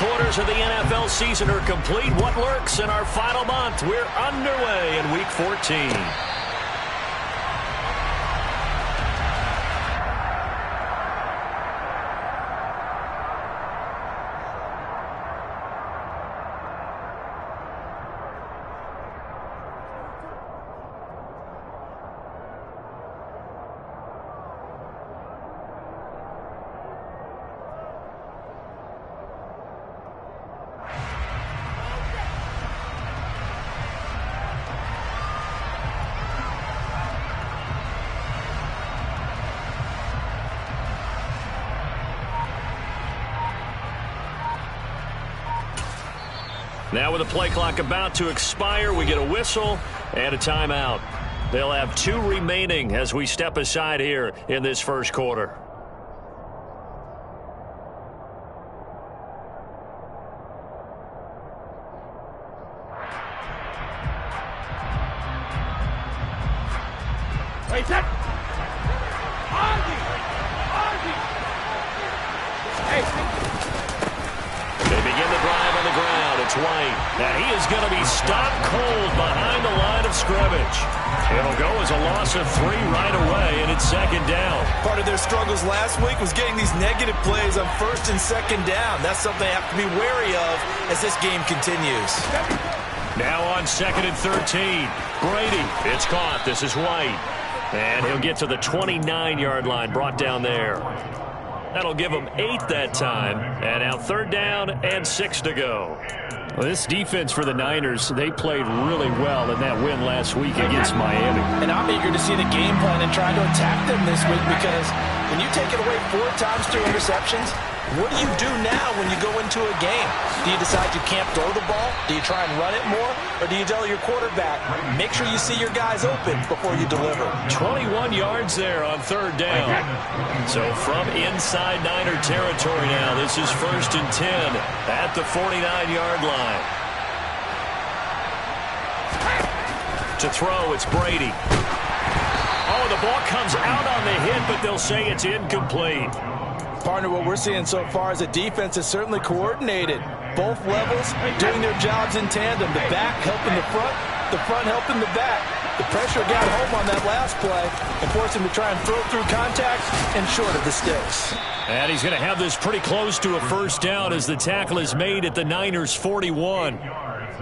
quarters of the NFL season are complete. What lurks in our final month? We're underway in Week 14. Now with the play clock about to expire, we get a whistle and a timeout. They'll have 2 remaining as we step aside here in this first quarter. Hey, Jack! They begin the drive on the ground. It's White. And he is going to be stopped cold behind the line of scrimmage. It'll go as a loss of 3 right away, and it's second down. Part of their struggles last week was getting these negative plays on first and second down. That's something they have to be wary of as this game continues. Now on second and 13. Brady. It's caught. This is White. And he'll get to the 29-yard line, brought down there. That'll give them 8 that time. And now third down and 6 to go. Well, this defense for the Niners, they played really well in that win last week against Miami. And I'm eager to see the game plan and try to attack them this week, because when you take it away 4 times through interceptions, what do you do now when you go into a game? Do you decide you can't throw the ball? Do you try and run it more? Or do you tell your quarterback, make sure you see your guys open before you deliver? 21 yards there on third down. So from inside Niner territory now, this is first and 10 at the 49-yard line. To throw, it's Brady. Oh, the ball comes out on the hit, but they'll say it's incomplete. Partner, what we're seeing so far is a defense is certainly coordinated. Both levels doing their jobs in tandem. The back helping the front helping the back. The pressure got home on that last play and forced him to try and throw through contact and short of the sticks. And he's going to have this pretty close to a first down as the tackle is made at the Niners' 41.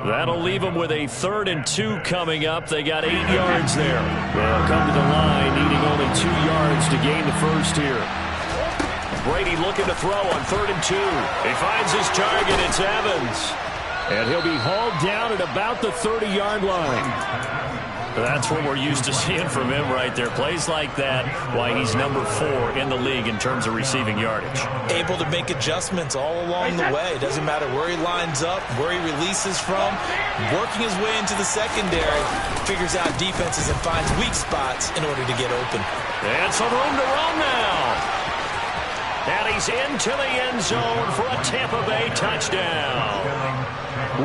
That'll leave them with a 3rd and 2 coming up. They got 8 yards there. They'll come to the line needing only 2 yards to gain the first here. Brady looking to throw on 3rd and 2. He finds his target. It's Evans. And he'll be hauled down at about the 30-yard line. That's what we're used to seeing from him right there. Plays like that, why he's number 4 in the league in terms of receiving yardage. Able to make adjustments all along the way. Doesn't matter where he lines up, where he releases from. Working his way into the secondary, figures out defenses and finds weak spots in order to get open. And some room to run now. And he's into the end zone for a Tampa Bay touchdown.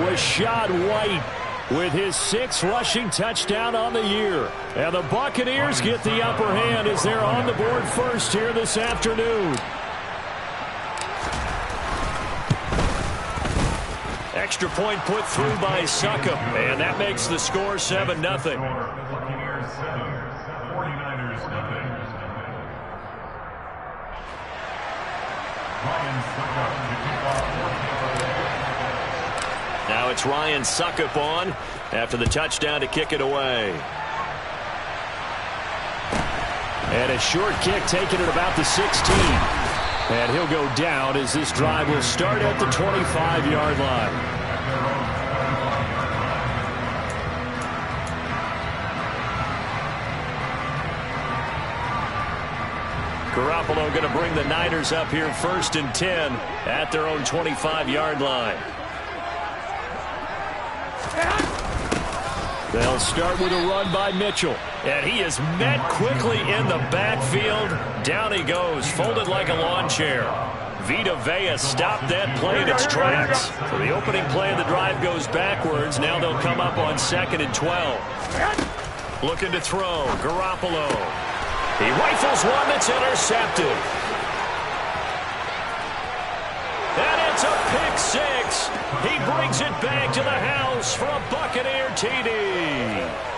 Rashad White with his 6th rushing touchdown on the year. And the Buccaneers get the upper hand as they're on the board first here this afternoon. Extra point put through by Succop, and that makes the score 7-0. Now it's Ryan Succop on after the touchdown to kick it away. And a short kick taken at about the 16. And he'll go down as this drive will start at the 25-yard line. Garoppolo going to bring the Niners up here 1st and 10 at their own 25-yard line. They'll start with a run by Mitchell. And he is met quickly in the backfield. Down he goes, folded like a lawn chair. Vita Vea stopped that play in its tracks. So the opening play of the drive goes backwards. Now they'll come up on 2nd and 12. Looking to throw, Garoppolo. He rifles one that's intercepted. And it's a pick six. 6. He brings it back to the house for a Buccaneer TD.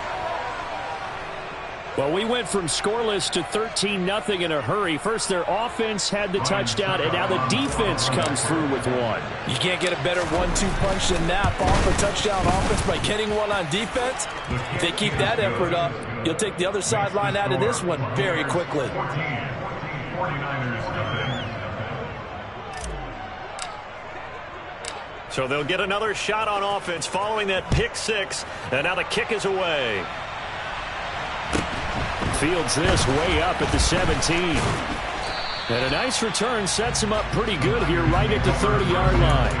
Well, we went from scoreless to 13-0 in a hurry. First, their offense had the touchdown, and now the defense comes through with one. You can't get a better 1-2 punch than that. Off a touchdown offense by getting one on defense. If they keep that effort up, you'll take the other sideline out of this one very quickly. So they'll get another shot on offense following that pick 6, and now the kick is away. Fields this way up at the 17. And a nice return sets him up pretty good here right at the 30-yard line.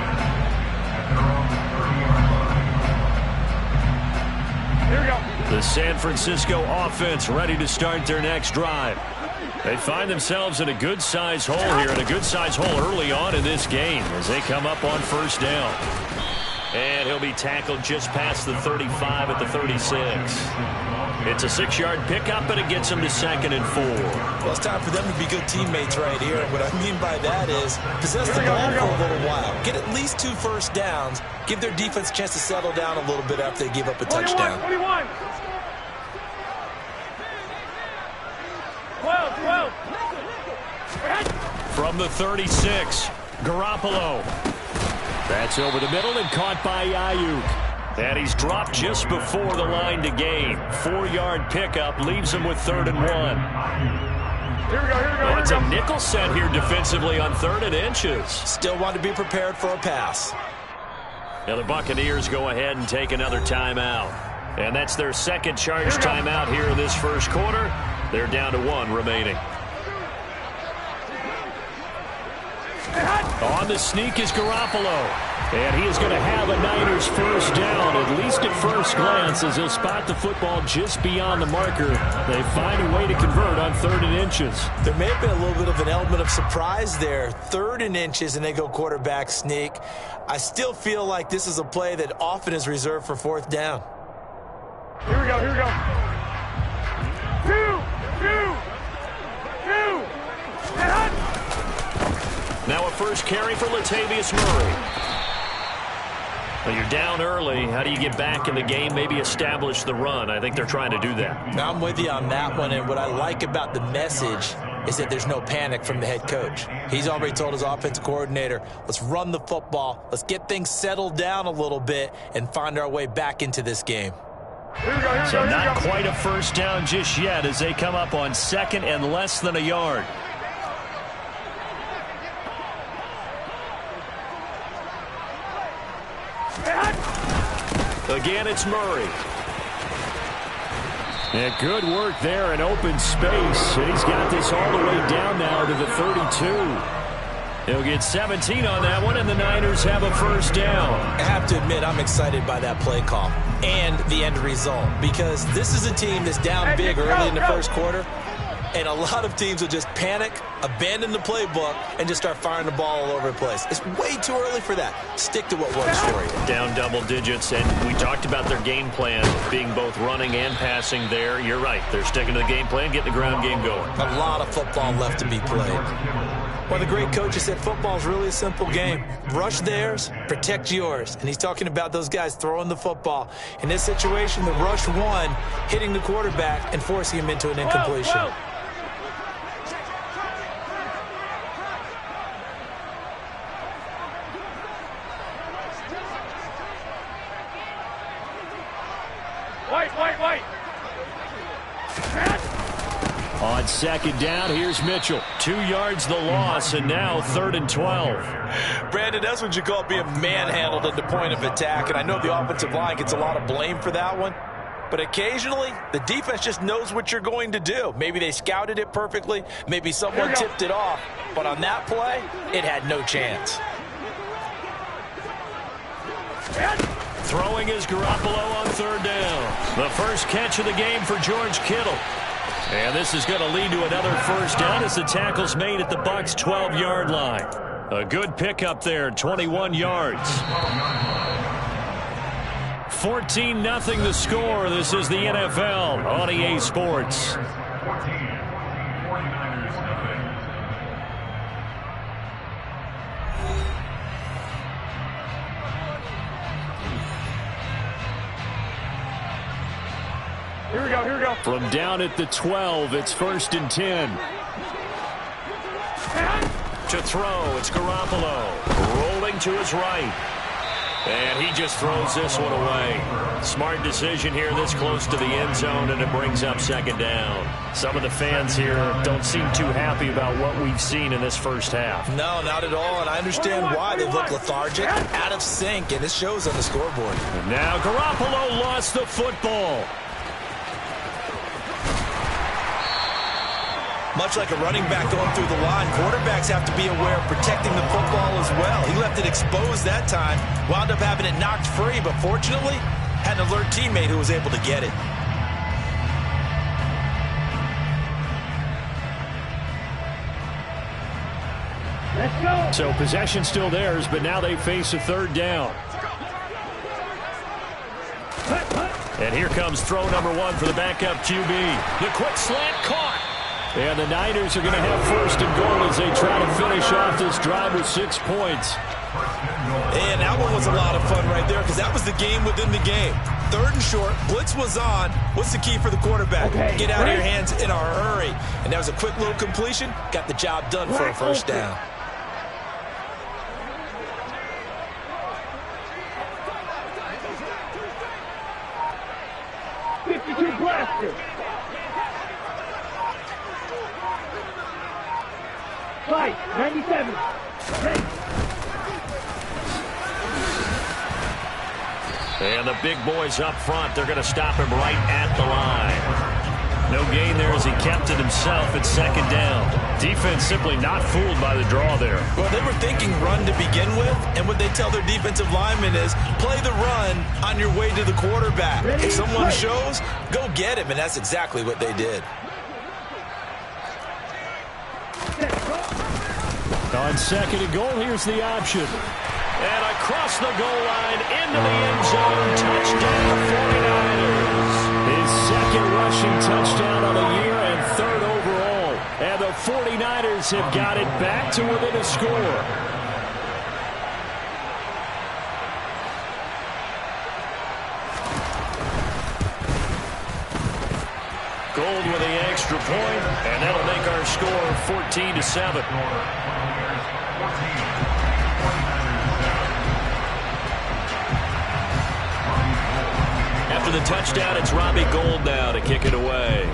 Here we go. The San Francisco offense ready to start their next drive. They find themselves in a good-sized hole here, and a good-sized hole early on in this game as they come up on first down. And he'll be tackled just past the 35 at the 36. It's a 6-yard pickup, and it gets them to 2nd and 4. Well, it's time for them to be good teammates right here. And what I mean by that is possess the ball for a little while. Get at least 2 first downs. Give their defense a chance to settle down a little bit after they give up a touchdown. 21. 12. From the 36, Garoppolo. That's over the middle and caught by Ayuk. And he's dropped just before the line to gain. 4-yard pickup leaves him with 3rd and 1. Here we go. Well, it's a nickel set here defensively on 3rd and inches. Still want to be prepared for a pass. Now the Buccaneers go ahead and take another timeout. And that's their second charge timeout here in this first quarter. They're down to 1 remaining. On the sneak is Garoppolo. And he is going to have a Niners first down, at least at first glance, as he'll spot the football just beyond the marker. They find a way to convert on 3rd and inches. There may have been a little bit of an element of surprise there. 3rd and inches, and they go quarterback sneak. I still feel like this is a play that often is reserved for 4th down. Here we go. Two. Now a first carry for Latavius Murray. Well, you're down early. How do you get back in the game, maybe establish the run? I think they're trying to do that. Now I'm with you on that one, and what I like about the message is that there's no panic from the head coach. He's already told his offensive coordinator, let's run the football, let's get things settled down a little bit and find our way back into this game. So not quite a first down just yet as they come up on 2nd and less than a yard. Again, it's Murray. And good work there in open space. And he's got this all the way down now to the 32. He'll get 17 on that one, and the Niners have a first down. I have to admit, I'm excited by that play call and the end result, because this is a team that's down big early in the first quarter, and a lot of teams will just panic, abandon the playbook, and just start firing the ball all over the place. It's way too early for that. Stick to what works for you. Down double digits, and we talked about their game plan being both running and passing there. You're right. They're sticking to the game plan, getting the ground game going. A lot of football left to be played. Well, the great coach has said football is really a simple game. Rush theirs, protect yours. And he's talking about those guys throwing the football. In this situation, the rush one, hitting the quarterback and forcing him into an incompletion. Wait. On 2nd down, here's Mitchell. 2 yards the loss, and now 3rd and 12. Brandon, that's what you call being manhandled at the point of attack, and I know the offensive line gets a lot of blame for that one, but occasionally the defense just knows what you're going to do. Maybe they scouted it perfectly, maybe someone tipped it off, but on that play, it had no chance. Throwing is Garoppolo on 3rd down. The first catch of the game for George Kittle. And this is going to lead to another first down as the tackle's made at the Bucs' 12-yard line. A good pickup there, 21 yards. 14-0 the score. This is the NFL on EA Sports. From down at the 12, it's 1st and 10. To throw, it's Garoppolo. Rolling to his right. And he just throws this one away. Smart decision here this close to the end zone, and it brings up 2nd down. Some of the fans here don't seem too happy about what we've seen in this first half. No, not at all, and I understand why they look lethargic, out of sync, and it shows on the scoreboard. And now Garoppolo lost the football. Much like a running back going through the line, quarterbacks have to be aware of protecting the football as well. He left it exposed that time, wound up having it knocked free, but fortunately, had an alert teammate who was able to get it. Let's go. So possession still theirs, but now they face a 3rd down. And here comes throw number 1 for the backup QB. The quick slant caught. And the Niners are going to have 1st and goal as they try to finish off this drive with 6 points. And that one was a lot of fun right there because that was the game within the game. 3rd and short, blitz was on. What's the key for the quarterback? Get out of your hands in a hurry. And that was a quick little completion. Got the job done for a 1st down. Fight, 97. And the big boys up front, they're going to stop him right at the line. No gain there as he kept it himself at 2nd down. Defense simply not fooled by the draw there. Well, they were thinking run to begin with, and what they tell their defensive linemen is play the run on your way to the quarterback. If someone shows, go get him, and that's exactly what they did. On 2nd and goal, here's the option. And across the goal line, into the end zone, touchdown 49ers. His 2nd rushing touchdown of the year and 3rd overall. And the 49ers have got it back to within a score. Gold with the extra point, and that'll make our score 14-7. After the touchdown, it's Robbie Gould now to kick it away.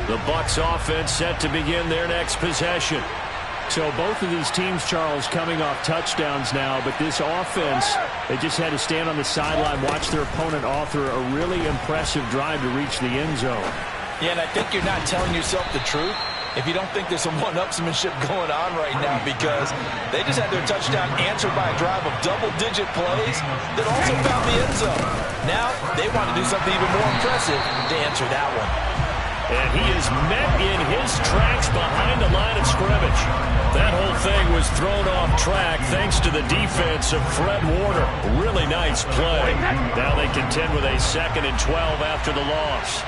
The Bucs offense set to begin their next possession. So both of these teams, Charles, coming off touchdowns now, but this offense, they just had to stand on the sideline, watch their opponent author a really impressive drive to reach the end zone. Yeah, and I think you're not telling yourself the truth if you don't think there's some one-upsmanship going on right now, because they just had their touchdown answered by a drive of double-digit plays that also found the end zone. Now they want to do something even more impressive to answer that one. And he is met in his tracks behind the line of scrimmage. That whole thing was thrown off track thanks to the defense of Fred Warner. Really nice play. Now they contend with a 2nd and 12 after the loss.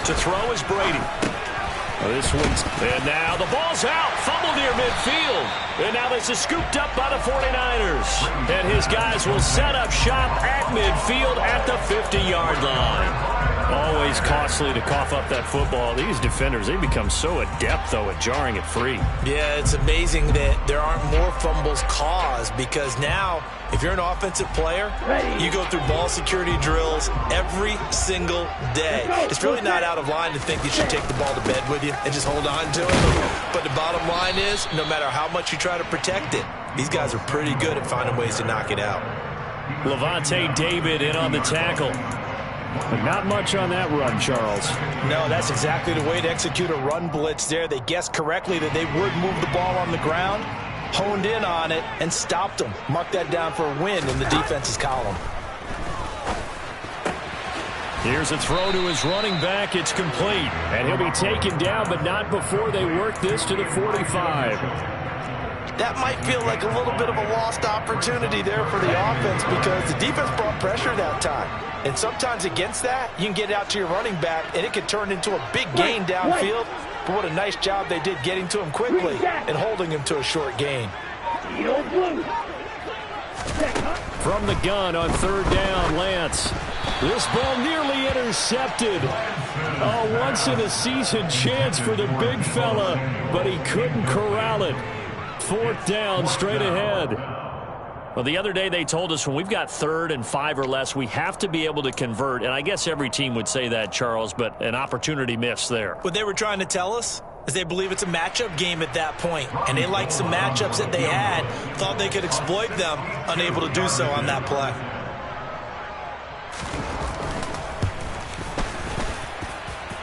To throw is Brady. This one's... And now the ball's out. Fumble near midfield. And now this is scooped up by the 49ers. And his guys will set up shop at midfield at the 50-yard line. Always costly to cough up that football. These defenders, they become so adept, though, at jarring it free. Yeah, it's amazing that there aren't more fumbles caused, because now, if you're an offensive player, you go through ball security drills every single day. It's really not out of line to think you should take the ball to bed with you and just hold on to it. But the bottom line is, no matter how much you try to protect it, these guys are pretty good at finding ways to knock it out. Levante David in on the tackle. But not much on that run, Charles. No, that's exactly the way to execute a run blitz there. They guessed correctly that they would move the ball on the ground, honed in on it, and stopped them. Mark that down for a win in the defense's column. Here's a throw to his running back. It's complete. And he'll be taken down, but not before they work this to the 45. that might feel like a little bit of a lost opportunity there for the offense because the defense brought pressure that time. And sometimes against that, you can get out to your running back, and it can turn into a big gain downfield. But what a nice job they did getting to him quickly and holding him to a short gain. From the gun on third down, Lance. This ball nearly intercepted. A once-in-a-season chance for the big fella, but he couldn't corral it. Fourth down, straight ahead. Well, the other day they told us when we've got 3rd and 5 or less, we have to be able to convert. And I guess every team would say that, Charles, but an opportunity missed there. What they were trying to tell us is they believe it's a matchup game at that point, and they liked some matchups that they had, thought they could exploit them, unable to do so on that play.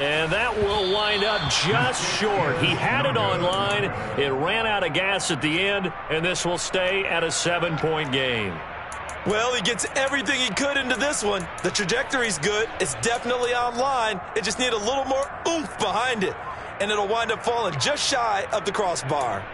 And that will wind up just short. He had it on line. It ran out of gas at the end, and this will stay at a 7-point game. Well, he gets everything he could into this one. The trajectory's good. It's definitely on line. It just needs a little more oomph behind it, and it'll wind up falling just shy of the crossbar.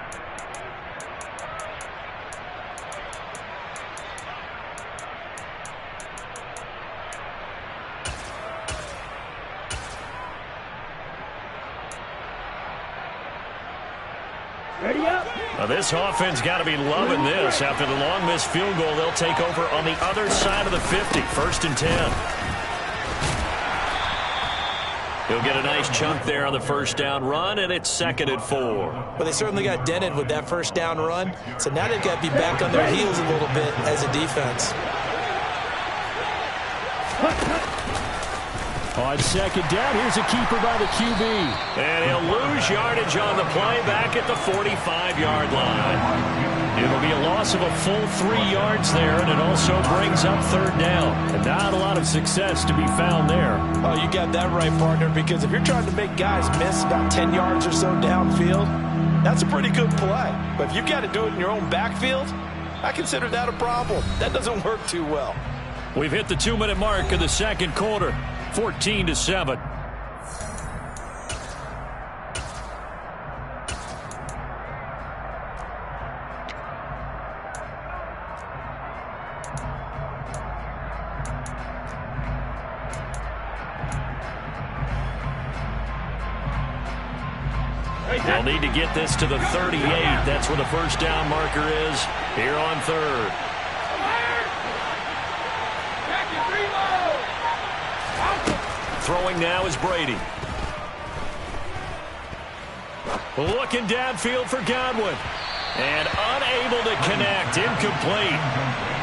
Now this offense got to be loving this. After the long missed field goal, they'll take over on the other side of the 50, 1st and 10. He'll get a nice chunk there on the first down run, and it's 2nd and 4. Well, they certainly got dented with that first down run, so now they've got to be back on their heels a little bit as a defense. On 2nd down, here's a keeper by the QB. And he'll lose yardage on the play back at the 45-yard line. It'll be a loss of a full 3 yards there, and it also brings up 3rd down. And not a lot of success to be found there. Oh, you got that right, partner, because if you're trying to make guys miss about 10 yards or so downfield, that's a pretty good play. But if you've got to do it in your own backfield, I consider that a problem. That doesn't work too well. We've hit the 2-minute mark of the second quarter. 14-7. They'll need to get this to the 38. That's where the first down marker is here on 3rd. Throwing now is Brady. Looking downfield for Godwin. And unable to connect. Incomplete.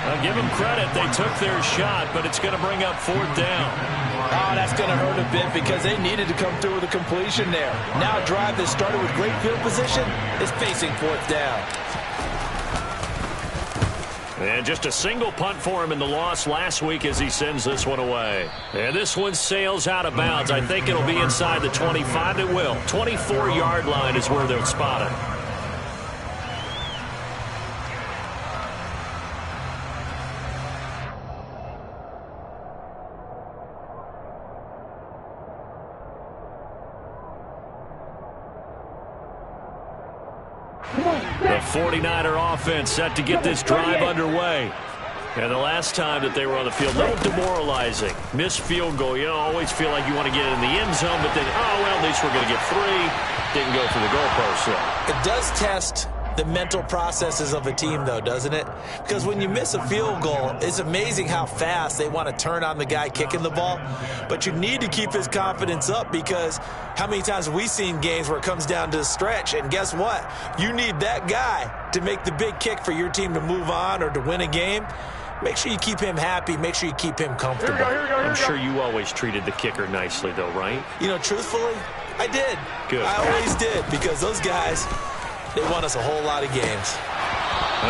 I'll give them credit. They took their shot, but it's going to bring up 4th down. Oh, that's going to hurt a bit because they needed to come through with a completion there. Now a drive that started with great field position is facing 4th down. And just a single punt for him in the loss last week as he sends this one away. And this one sails out of bounds. I think it'll be inside the 25. It will. 24-yard line is where they'll spot it. The 49er offense set to get this drive underway. And the last time that they were on the field, a little demoralizing. Missed field goal. You always feel like you want to get it in the end zone, but then, oh, well, at least we're going to get 3. Didn't go for the goalpost, though. It does test the mental processes of a team, though, doesn't it? Because when you miss a field goal, it's amazing how fast they want to turn on the guy kicking the ball. But you need to keep his confidence up because how many times have we seen games where it comes down to the stretch? And guess what? You need that guy to make the big kick for your team to move on or to win a game. Make sure you keep him happy. Make sure you keep him comfortable. I'm sure you always treated the kicker nicely, though, right? You know, truthfully, I did. Good. I always did because those guys, they won us a whole lot of games.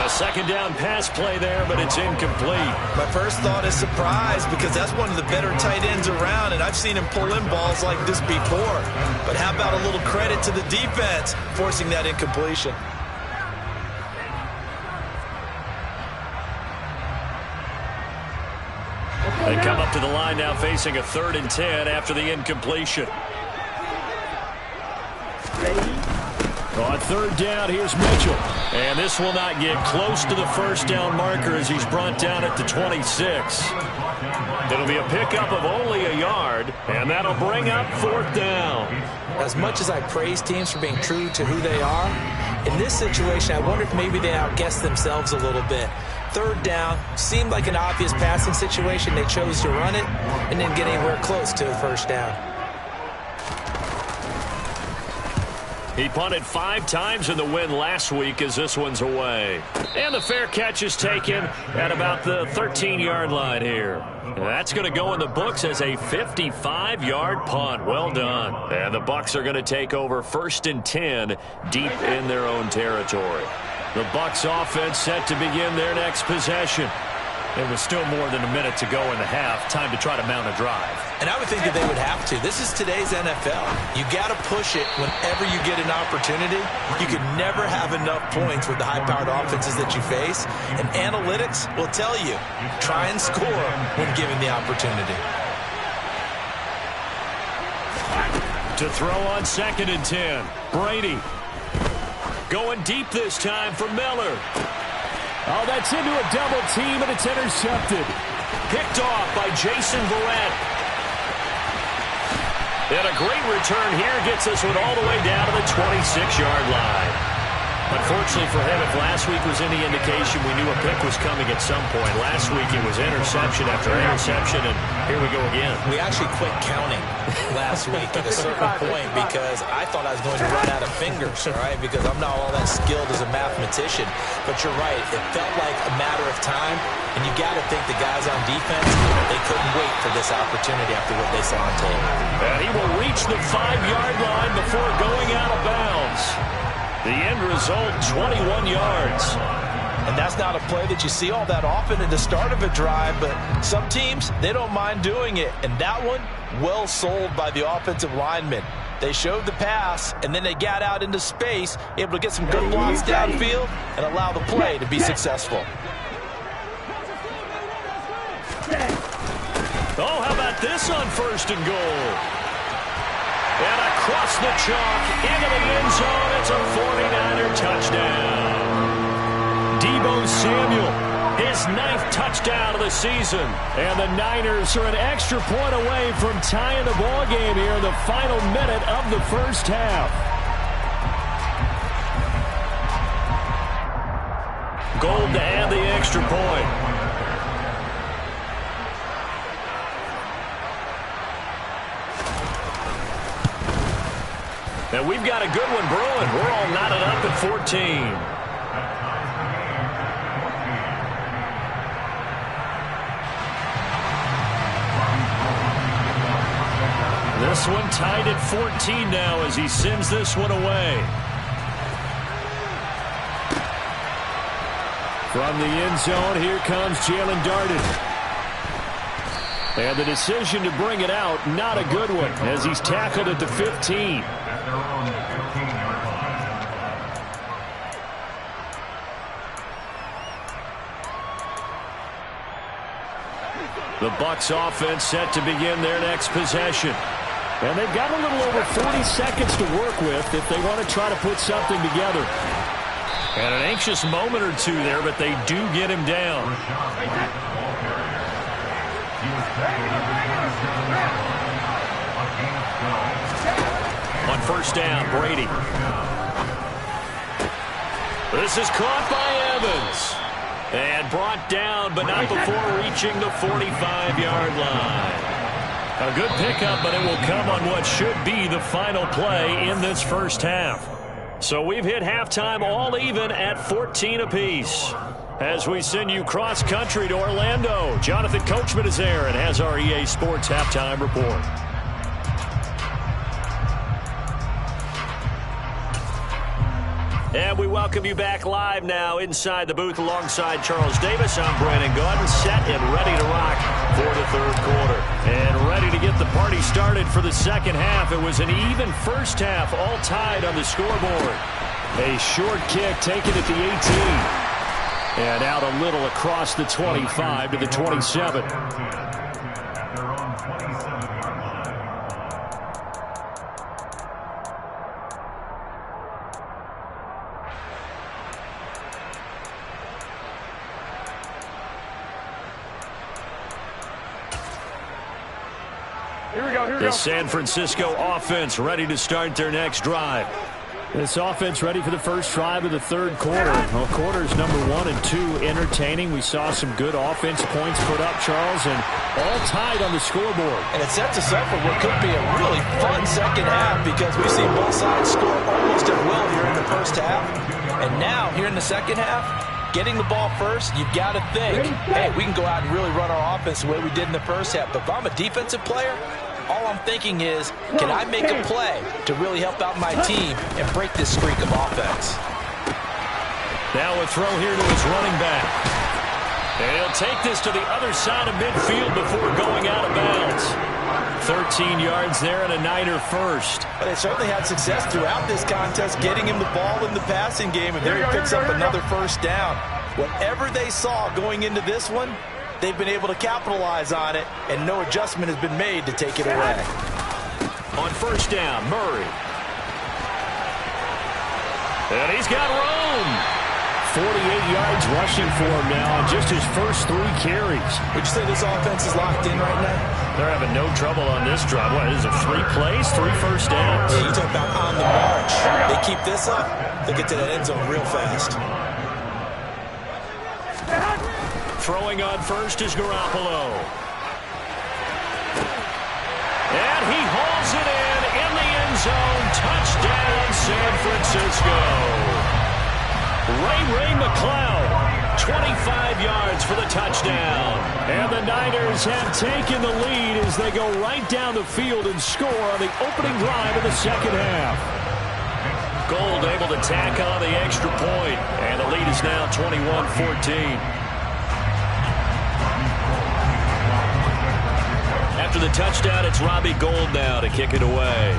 A second down pass play there, but it's incomplete. My first thought is surprise because that's one of the better tight ends around, and I've seen him pull in balls like this before. But how about a little credit to the defense forcing that incompletion? They come up to the line now facing a 3rd and 10 after the incompletion. On third down, here's Mitchell. And this will not get close to the first down marker as he's brought down at the 26. It'll be a pickup of only a yard, and that'll bring up fourth down. As much as I praise teams for being true to who they are, in this situation, I wonder if maybe they outguessed themselves a little bit. Third down seemed like an obvious passing situation. They chose to run it and didn't get anywhere close to a first down. He punted 5 times in the win last week as this one's away. And the fair catch is taken at about the 13-yard line here. That's going to go in the books as a 55-yard punt. Well done. And the Bucs are going to take over 1st and 10 deep in their own territory. The Bucs offense set to begin their next possession. There was still more than a minute to go in the half. Time to try to mount a drive. And I would think that they would have to. This is today's NFL. You got to push it whenever you get an opportunity. You can never have enough points with the high-powered offenses that you face. And analytics will tell you, try and score when given the opportunity. To throw on 2nd and 10. Brady. Going deep this time for Miller. Oh, that's into a double team, and it's intercepted. Picked off by Jason Verrett. And a great return here gets this one all the way down to the 26-yard line. Unfortunately for him, if last week was any indication, we knew a pick was coming at some point. Last week it was interception after interception, and here we go again. We actually quit counting last week at a certain point because I thought I was going to run out of fingers, all right, because I'm not all that skilled as a mathematician. But you're right, it felt like a matter of time, and you got to think the guys on defense, they couldn't wait for this opportunity after what they saw on tape. And he will reach the 5-yard line before going out of bounds. The end result, 21 yards. And that's not a play that you see all that often at the start of a drive, but some teams, they don't mind doing it. And that one, well sold by the offensive lineman. They showed the pass, and then they got out into space, able to get some good blocks downfield and allow the play to be successful. Oh, how about this on 1st and goal? And across the chalk, into the end zone, it's a 49er touchdown. Deebo Samuel, his 9th touchdown of the season. And the Niners are an extra point away from tying the ball game here in the final minute of the first half. Gold to add the extra point. And we've got a good one brewing. We're all knotted up at 14. This one tied at 14 now as he sends this one away. From the end zone, here comes Jalen Darden. And the decision to bring it out, not a good one, as he's tackled at the 15. The Bucs offense set to begin their next possession. And they've got a little over 40 seconds to work with if they want to try to put something together. And an anxious moment or two there, but they do get him down. On 1st down, Brady. This is caught by Evans. And brought down, but not before reaching the 45-yard line. A good pickup, but it will come on what should be the final play in this first half. So we've hit halftime all even at 14 apiece. As we send you cross-country to Orlando, Jonathan Coachman is there and has our EA Sports halftime report. And we welcome you back live now inside the booth alongside Charles Davis. I'm Brandon Gaudin, set and ready to rock for the third quarter. And ready to get the party started for the second half. It was an even first half, all tied on the scoreboard. A short kick taken at the 18. And out a little across the 25 to the 27. The San Francisco offense ready to start their next drive. This offense ready for the first drive of the third quarter. Well, quarters number 1 and 2 entertaining. We saw some good offense points put up, Charles, and all tied on the scoreboard. And it sets us up for what could be a really fun second half because we've seen both sides score almost at will here in the first half. And now, here in the second half, getting the ball first, you've got to think, hey, we can go out and really run our offense the way we did in the first half. But if I'm a defensive player, all I'm thinking is, can I make a play to really help out my team and break this streak of offense? Now a throw here to his running back. And he'll take this to the other side of midfield before going out of bounds. 13 yards there and a Niner first. But they certainly had success throughout this contest, getting him the ball in the passing game, and there he picks up another first down. Whatever they saw going into this one, they've been able to capitalize on it, and no adjustment has been made to take it away. On first down, Murray. And he's got room. 48 yards rushing for him now on just his first 3 carries. Would you say this offense is locked in right now? They're having no trouble on this drive. What, is it 3 plays, 3 first downs? Yeah, you talk about on the march. They keep this up, they get to that end zone real fast. Throwing on first is Garoppolo. And he hauls it in the end zone. Touchdown, San Francisco. Ray McCloud, 25 yards for the touchdown. And the Niners have taken the lead as they go right down the field and score on the opening drive of the second half. Gold able to tack on the extra point, and the lead is now 21-14. After the touchdown, it's Robbie Gould now to kick it away.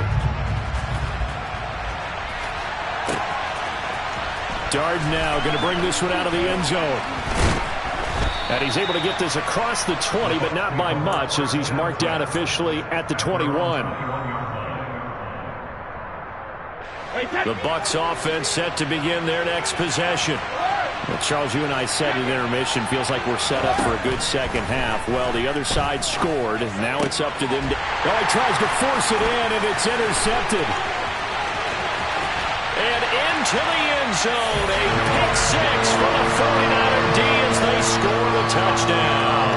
Dard now going to bring this one out of the end zone. And he's able to get this across the 20, but not by much as he's marked down officially at the 21. The Bucs offense set to begin their next possession. Well, Charles, you and I said at intermission, feels like we're set up for a good second half. Well, the other side scored. Now it's up to them to... Oh, he tries to force it in, and it's intercepted. And into the end zone, a pick 6 from a 49er D as they score the touchdown.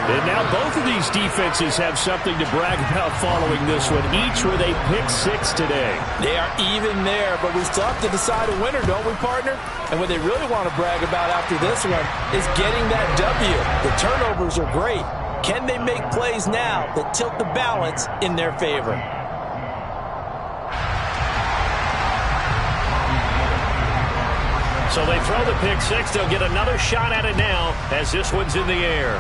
And now both of these defenses have something to brag about following this one, each with a pick 6 today. They are even there, but we still have to decide a winner, don't we, partner? And what they really want to brag about after this one is getting that W. The turnovers are great. Can they make plays now that tilt the balance in their favor? So they throw the pick 6. They'll get another shot at it now as this one's in the air.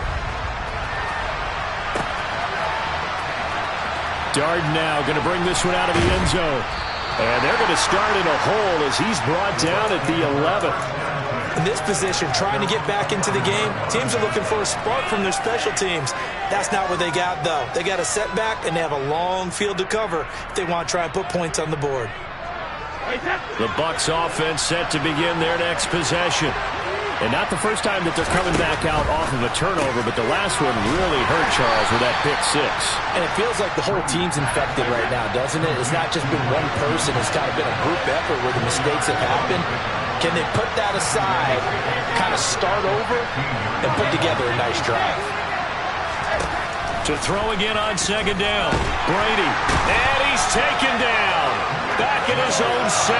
Dard now going to bring this one out of the end zone. And they're going to start in a hole as he's brought down at the 11th. In this position, trying to get back into the game, teams are looking for a spark from their special teams. That's not what they got, though. They got a setback, and they have a long field to cover if they want to try and put points on the board. The Bucs offense set to begin their next possession. And not the first time that they're coming back out off of a turnover, but the last one really hurt Charles with that pick 6. And it feels like the whole team's infected right now, doesn't it? It's not just been one person. It's kind of been a group effort where the mistakes have happened. Can they put that aside, kind of start over, and put together a nice drive? To throw again on second down. Brady. And he's taken down. Back in his own 7.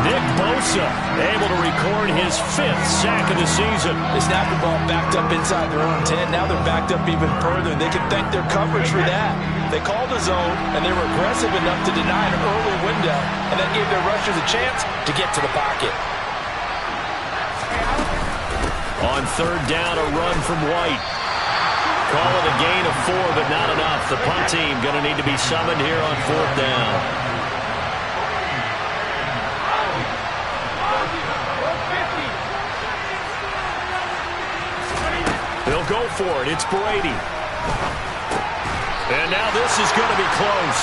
Nick Bosa able to record his 5th sack of the season. They snapped the ball backed up inside their own 10. Now they're backed up even further. They can thank their coverage for that. They called a zone, and they were aggressive enough to deny an early window, and that gave their rushers a chance to get to the pocket. On third down, a run from White. Call it a gain of 4, but not enough. The punt team going to need to be summoned here on fourth down. They'll go for it. It's Brady. And now this is going to be close.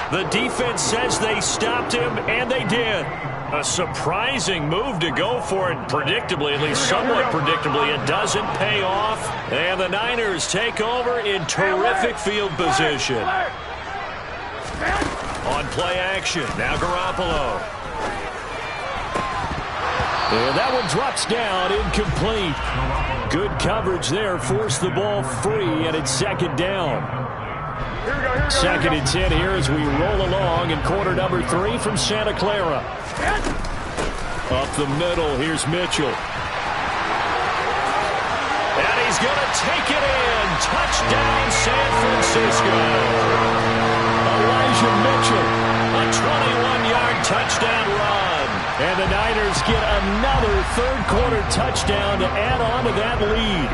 The defense says they stopped him, and they did. A surprising move to go for it predictably, at least somewhat predictably. It doesn't pay off, and the Niners take over in terrific field position. On play action, now Garoppolo. And that one drops down, incomplete. Good coverage there, forced the ball free, and it's second down. Second and 10 here as we roll along in quarter number 3 from Santa Clara. Up the middle, here's Mitchell. And he's going to take it in. Touchdown, San Francisco. Elijah Mitchell, a 21-yard touchdown run. And the Niners get another third-quarter touchdown to add on to that lead.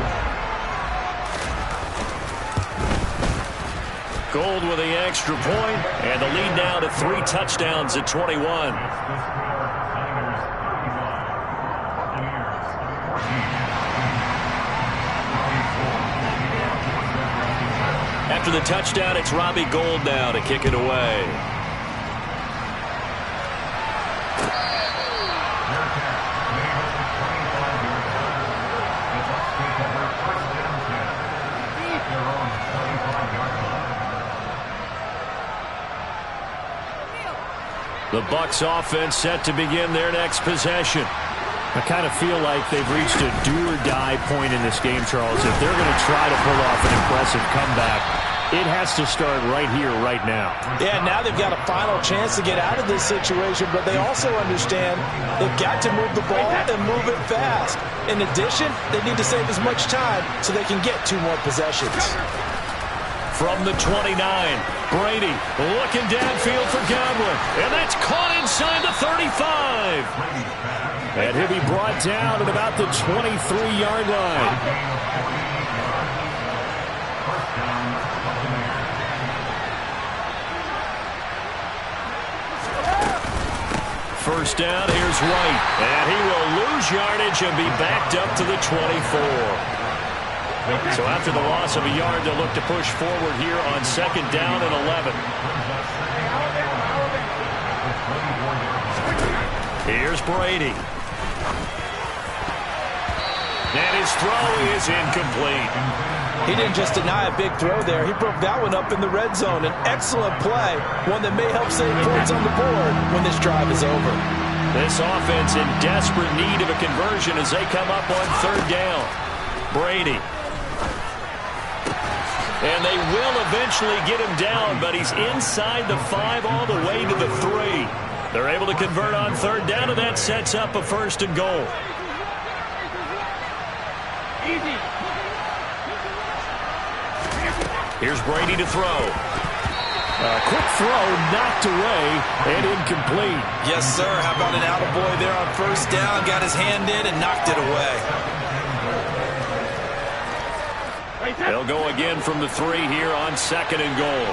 Gold with the extra point, and the lead now to 3 touchdowns at 21. After the touchdown, it's Robbie Gould now to kick it away. The Bucs offense set to begin their next possession. I kind of feel like they've reached a do-or-die point in this game, Charles. If they're going to try to pull off an impressive comeback, it has to start right here, right now. Yeah, now they've got a final chance to get out of this situation, but they also understand they've got to move the ball and move it fast. In addition, they need to save as much time so they can get 2 more possessions. From the 29, Brady looking downfield for Godwin, and that's caught inside the 35. And he'll be brought down at about the 23-yard line. First down, here's White, and he will lose yardage and be backed up to the 24. So after the loss of a yard, they'll look to push forward here on second down and 11. Here's Brady. And his throw is incomplete. He didn't just deny a big throw there. He broke that one up in the red zone. An excellent play, one that may help save points on the board when this drive is over. This offense in desperate need of a conversion as they come up on third down. Brady. And they will eventually get him down, but he's inside the 5 all the way to the 3. They're able to convert on third down, and that sets up a first and goal. Easy. Here's Brady to throw. A quick throw knocked away and incomplete. Yes, sir. How about an attaboy there on first down? Got his hand in and knocked it away. They'll go again from the 3 here on second and goal.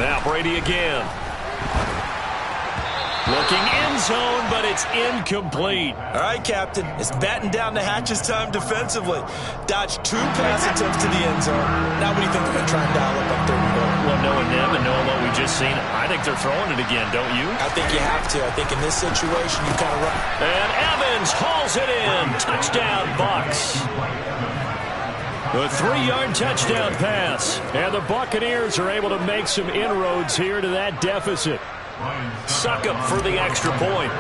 Now Brady again. Looking end zone, but it's incomplete. All right, Captain. It's batten down the hatches time defensively. Dodged 2 pass attempts to the end zone. Now what do you think they're going to try and dial up on third and goal? Well, knowing them and knowing what we just seen, I think they're throwing it again, don't you? I think you have to. I think in this situation, you kind of run. And Evans hauls it in. Touchdown, Bucs. The 3-yard touchdown pass. And the Buccaneers are able to make some inroads here to that deficit. Succop for the extra point.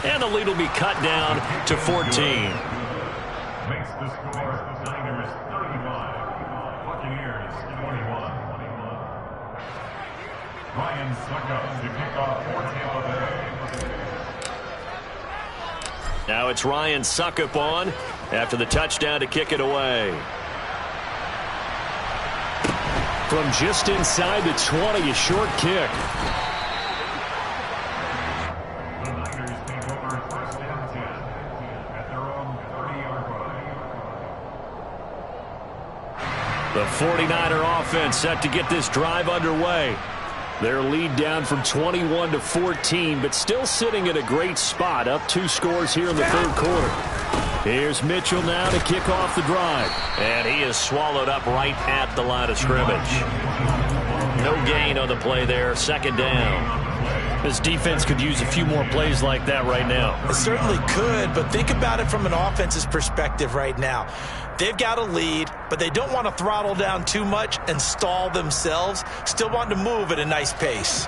And the lead will be cut down to 14. Makes the score Niners 35, Buccaneers 21. Ryan Succop to kick off for Tampa Bay. Now it's Ryan Succop on after the touchdown to kick it away. From just inside the 20, a short kick. The Niners take over first and 10 at their own 30-yard line. The 49er offense set to get this drive underway. Their lead down from 21 to 14, but still sitting at a great spot, up 2 scores here in the third quarter. Here's Mitchell now to kick off the drive. And he is swallowed up right at the line of scrimmage. No gain on the play there, second down. This defense could use a few more plays like that right now. It certainly could, but think about it from an offense's perspective right now. They've got a lead, but they don't want to throttle down too much and stall themselves. Still want to move at a nice pace.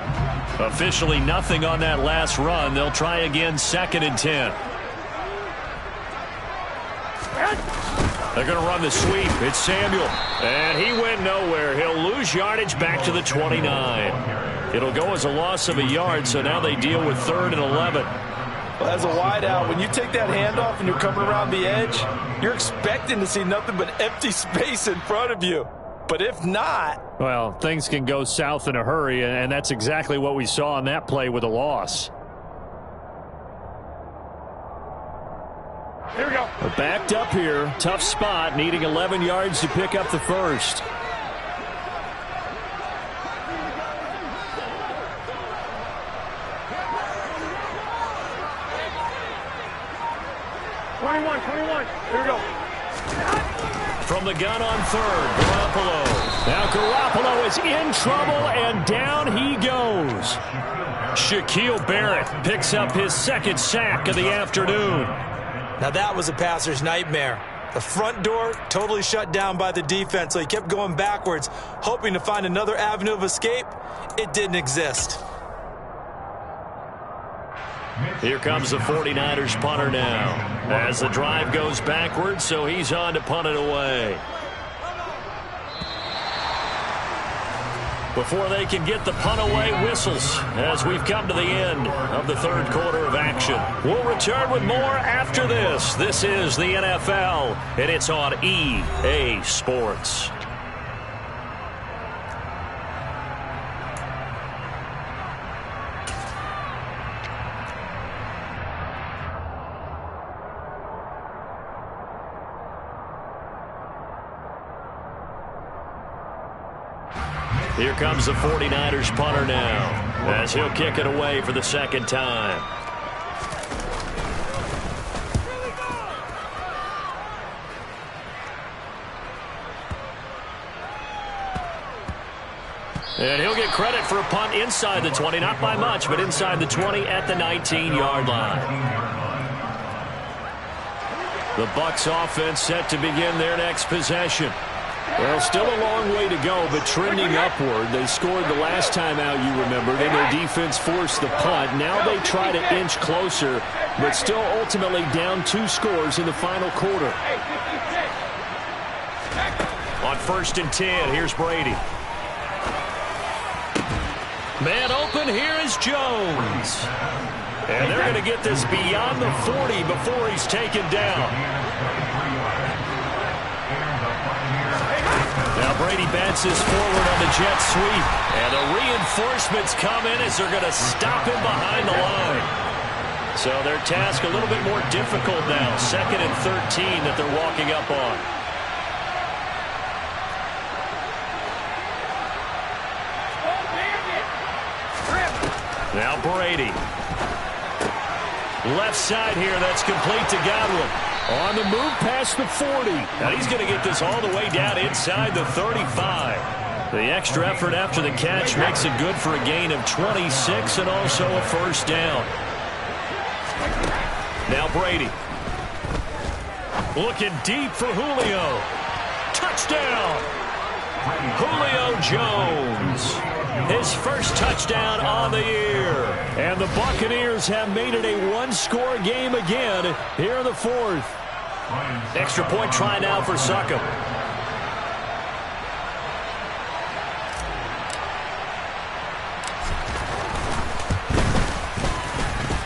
Officially nothing on that last run. They'll try again, 2nd and 10. They're going to run the sweep. It's Samuel. And he went nowhere. He'll lose yardage back to the 29. It'll go as a loss of a yard, so now they deal with 3rd and 11. Well, as a wideout, when you take that handoff and you're coming around the edge, you're expecting to see nothing but empty space in front of you. But if not... well, things can go south in a hurry, and that's exactly what we saw on that play with a loss. Here we go. Backed up here. Tough spot, needing 11 yards to pick up the first. Here we go. From the gun on 3rd, Garoppolo. Now Garoppolo is in trouble, and down he goes. Shaquille Barrett picks up his 2nd sack of the afternoon. Now that was a passer's nightmare. The front door totally shut down by the defense, so he kept going backwards, hoping to find another avenue of escape. It didn't exist. Here comes the 49ers punter now. As the drive goes backwards, so he's on to punt it away. Before they can get the punt away, whistles as we've come to the end of the third quarter of action. We'll return with more after this. This is the NFL, and it's on EA Sports. Here comes the 49ers punter now, as he'll kick it away for the 2nd time. And he'll get credit for a punt inside the 20, not by much, but inside the 20 at the 19-yard line. The Bucs offense set to begin their next possession. Well, still a long way to go, but trending upward. They scored the last time out, you remember. Then their defense forced the punt. Now they try to inch closer, but still ultimately down 2 scores in the final quarter. On 1st and 10, here's Brady. Man open, here is Jones. And they're going to get this beyond the 40 before he's taken down. Now Brady bounces forward on the jet sweep. And the reinforcements come in as they're going to stop him behind the line. So their task a little bit more difficult now. 2nd and 13 that they're walking up on. Now Brady. Left side here, that's complete to Godwin. On the move past the 40. Now he's going to get this all the way down inside the 35. The extra effort after the catch makes it good for a gain of 26 and also a first down. Now Brady. Looking deep for Julio. Touchdown! Julio Jones. His first touchdown on the year. And the Buccaneers have made it a one-score game again here in the fourth. Extra point try now for Succop.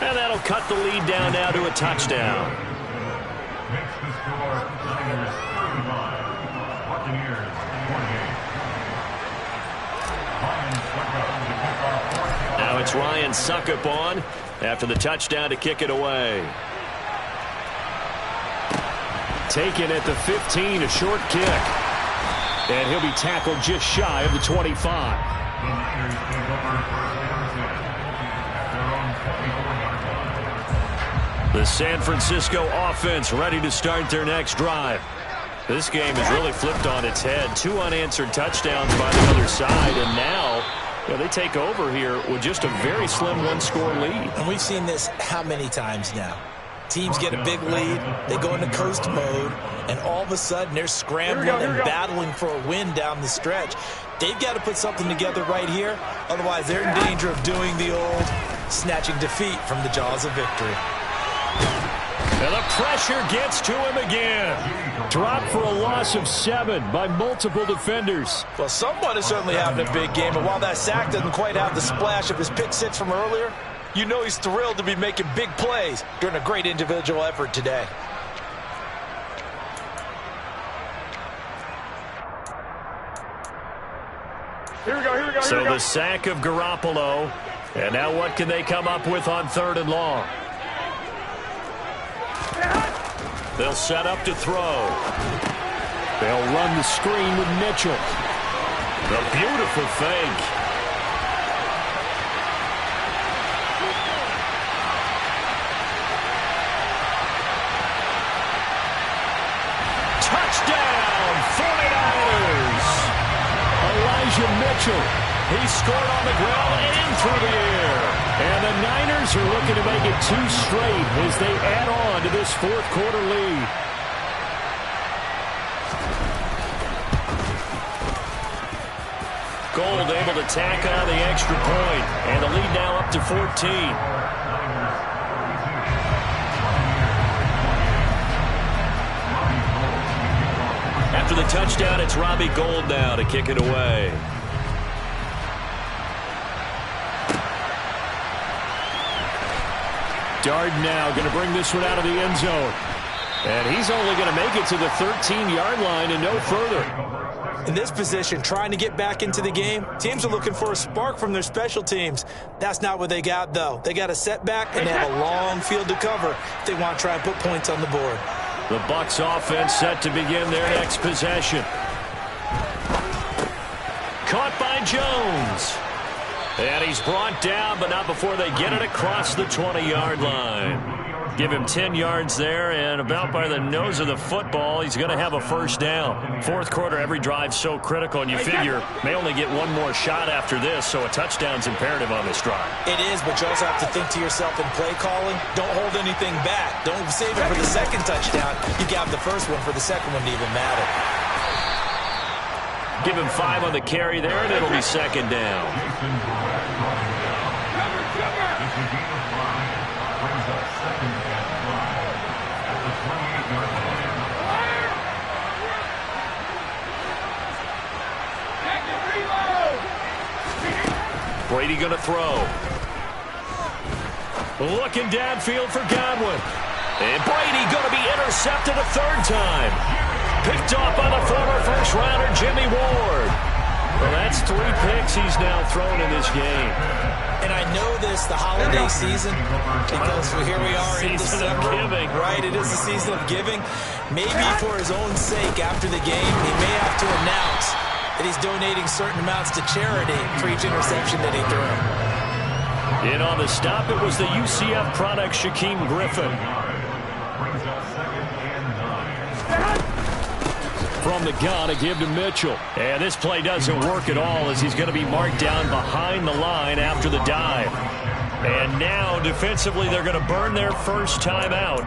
And that'll cut the lead down now to a touchdown. Makes the score Niners 35, Buccaneers 28. Now it's Ryan Succop on after the touchdown to kick it away. Taken at the 15, a short kick. And he'll be tackled just shy of the 25. The Niners take over first down at their own 24-yard line. The San Francisco offense ready to start their next drive. This game is really flipped on its head. 2 unanswered touchdowns by the other side, and now they take over here with just a very slim one-score lead. And we've seen this how many times now? Teams get a big lead, they go into coast mode, and all of a sudden they're scrambling and battling for a win down the stretch. They've got to put something together right here, otherwise they're in danger of doing the old snatching defeat from the jaws of victory. And the pressure gets to him again. Dropped for a loss of 7 by multiple defenders. Well, someone is certainly having a big game, and while that sack doesn't quite have the splash of his pick six from earlier, you know he's thrilled to be making big plays during a great individual effort today. Here we go. So the sack of Garoppolo, and now what can they come up with on 3rd and long? They'll set up to throw. They'll run the screen with Mitchell. The beautiful fake. Touchdown, 49ers. Elijah Mitchell. He scored on the ground and through the air. And the Niners are looking to make it 2 straight as they add on to this 4th quarter lead. Gold able to tack on the extra point, and the lead now up to 14. After the touchdown, it's Robbie Gould now to kick it away. Dard now going to bring this one out of the end zone. And he's only going to make it to the 13-yard line and no further. In this position, trying to get back into the game, teams are looking for a spark from their special teams. That's not what they got, though. They got a setback, and they have a long field to cover if they want to try and put points on the board. The Bucs offense set to begin their next possession. Caught by Jones. And he's brought down, but not before they get it across the 20-yard line. Give him 10 yards there, and about by the nose of the football, he's going to have a first down. 4th quarter, every drive's so critical, and you figure may only get one more shot after this, so a touchdown's imperative on this drive. It is, but you also have to think to yourself in play calling, don't hold anything back. Don't save it for the second touchdown. You got the first one for the second one to even matter. Give him 5 on the carry there, and it'll be second down. Brady going to throw. Looking downfield for Godwin. And Brady going to be intercepted a 3rd time. Picked off by the former first-rounder Jimmy Ward. Well, that's 3 picks he's now thrown in this game. And I know this, the holiday season, because here we are in December. Season of giving. Right, it is the season of giving. Maybe for his own sake, after the game, he may have to announce that he's donating certain amounts to charity for each interception that he threw. In on the stop, it was the UCF product, Shaquem Griffin. From the gun, a give to Mitchell. And this play doesn't work at all as he's going to be marked down behind the line after the dive. And now, defensively, they're going to burn their first time out.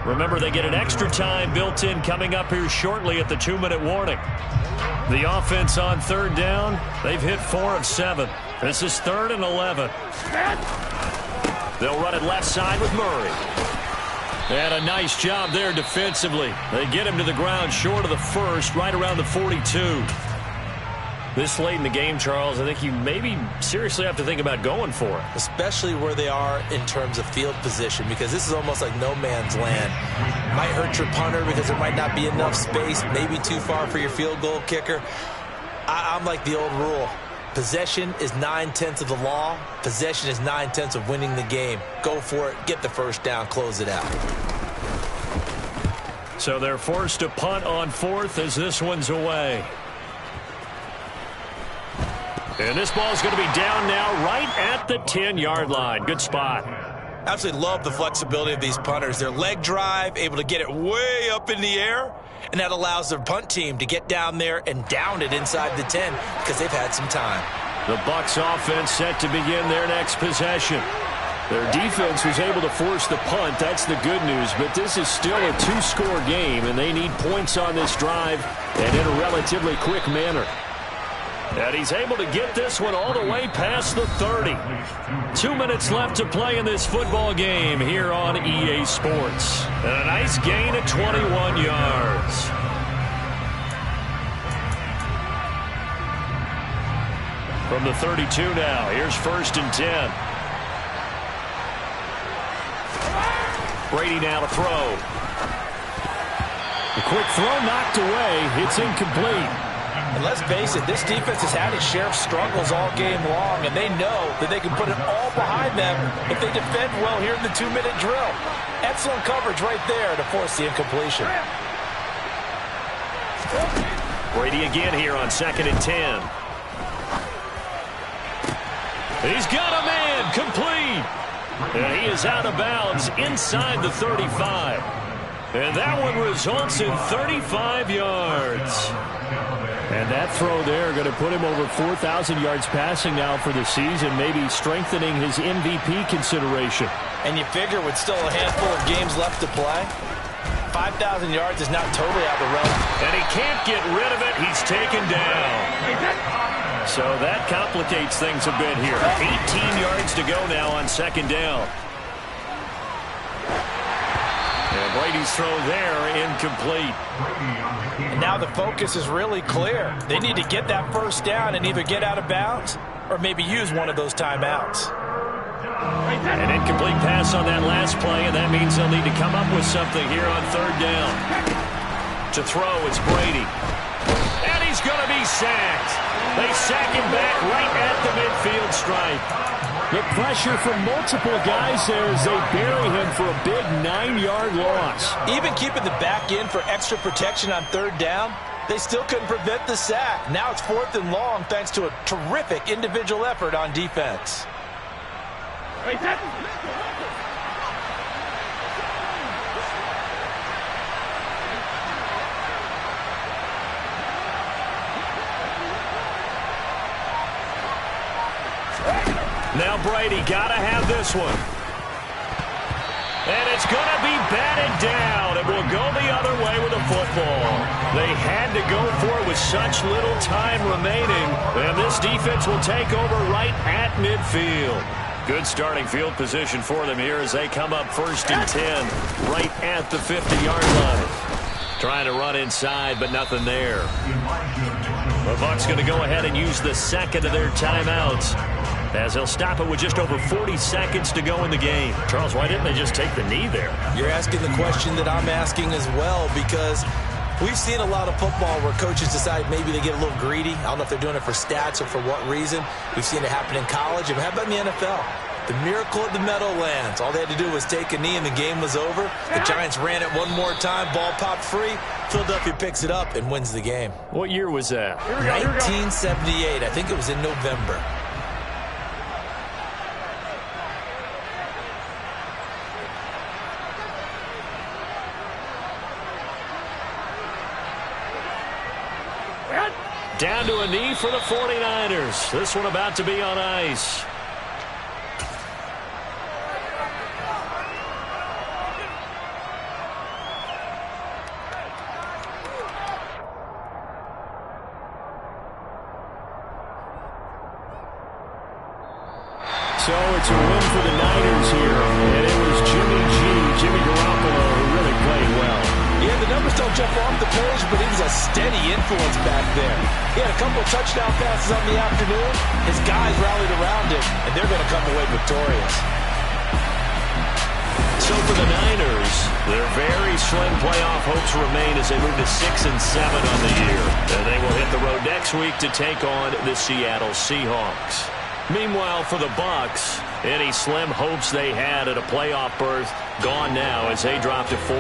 Remember, they get an extra time built in coming up here shortly at the 2-minute warning. The offense on 3rd down, they've hit 4 of 7. This is 3rd and 11. They'll run it left side with Murray. And a nice job there defensively. They get him to the ground short of the first, right around the 42. This late in the game, Charles, I think you maybe seriously have to think about going for it. Especially where they are in terms of field position, because this is almost like no man's land. Might hurt your punter because there might not be enough space, maybe too far for your field goal kicker. I'm like the old rule. Possession is 9/10 of the law. Possession is 9/10 of winning the game. Go for it. Get the first down. Close it out. So they're forced to punt on 4th as this one's away. And this ball is going to be down now right at the 10-yard line. Good spot. Absolutely love the flexibility of these punters. Their leg drive, able to get it way up in the air, and that allows their punt team to get down there and down it inside the 10 because they've had some time. The Bucs offense set to begin their next possession. Their defense was able to force the punt. That's the good news, but this is still a two-score game, and they need points on this drive and in a relatively quick manner. And he's able to get this one all the way past the 30. 2 minutes left to play in this football game here on EA Sports. And a nice gain of 21 yards. From the 32 now, here's 1st and 10. Brady now to throw. The quick throw knocked away. It's incomplete. And let's face it, this defense has had its share of struggles all game long, and they know that they can put it all behind them if they defend well here in the 2-minute drill. Excellent coverage right there to force the incompletion. Brady again here on 2nd and 10. He's got a man, complete. And he is out of bounds inside the 35. And that one results in 35 yards. And that throw there going to put him over 4,000 yards passing now for the season, maybe strengthening his MVP consideration. And you figure with still a handful of games left to play, 5,000 yards is not totally out of the realm. And he can't get rid of it. He's taken down. So that complicates things a bit here. 18 yards to go now on 2nd down. And Brady's throw there incomplete. And now the focus is really clear. They need to get that 1st down and either get out of bounds or maybe use one of those timeouts. An incomplete pass on that last play, and that means they'll need to come up with something here on 3rd down. To throw, it's Brady. And he's going to be sacked. They sack him back right at the midfield stripe. The pressure from multiple guys there as they bury him for a big 9-yard loss. Even keeping the back in for extra protection on 3rd down, they still couldn't prevent the sack. Now it's 4th and long thanks to a terrific individual effort on defense. Now Brady got to have this one. And it's going to be batted down. It will go the other way with the football. They had to go for it with such little time remaining. And this defense will take over right at midfield. Good starting field position for them here as they come up 1st and 10 right at the 50-yard line. Trying to run inside, but nothing there. The Bucs going to go ahead and use the 2nd of their timeouts, as they'll stop it with just over 40 seconds to go in the game. Charles, why didn't they just take the knee there? You're asking the question that I'm asking as well, because we've seen a lot of football where coaches decide maybe they get a little greedy. I don't know if they're doing it for stats or for what reason. We've seen it happen in college. And how about in the NFL? The miracle at the Meadowlands. All they had to do was take a knee and the game was over. The Giants ran it one more time. Ball popped free. Philadelphia picks it up and wins the game. What year was that? 1978. I think it was in November. Down to a knee for the 49ers. This one about to be on ice. So it's a win for the Niners here, and it was Jimmy Garoppolo, who really played well. Yeah, the numbers don't jump off the page, but he was a steady influence back there. He had a couple of touchdown passes on the afternoon. His guys rallied around him, and they're going to come away victorious. So for the Niners, their very slim playoff hopes remain as they move to 6-7 on the year. And they will hit the road next week to take on the Seattle Seahawks. Meanwhile, for the Bucs, any slim hopes they had at a playoff berth gone now as they drop to 4.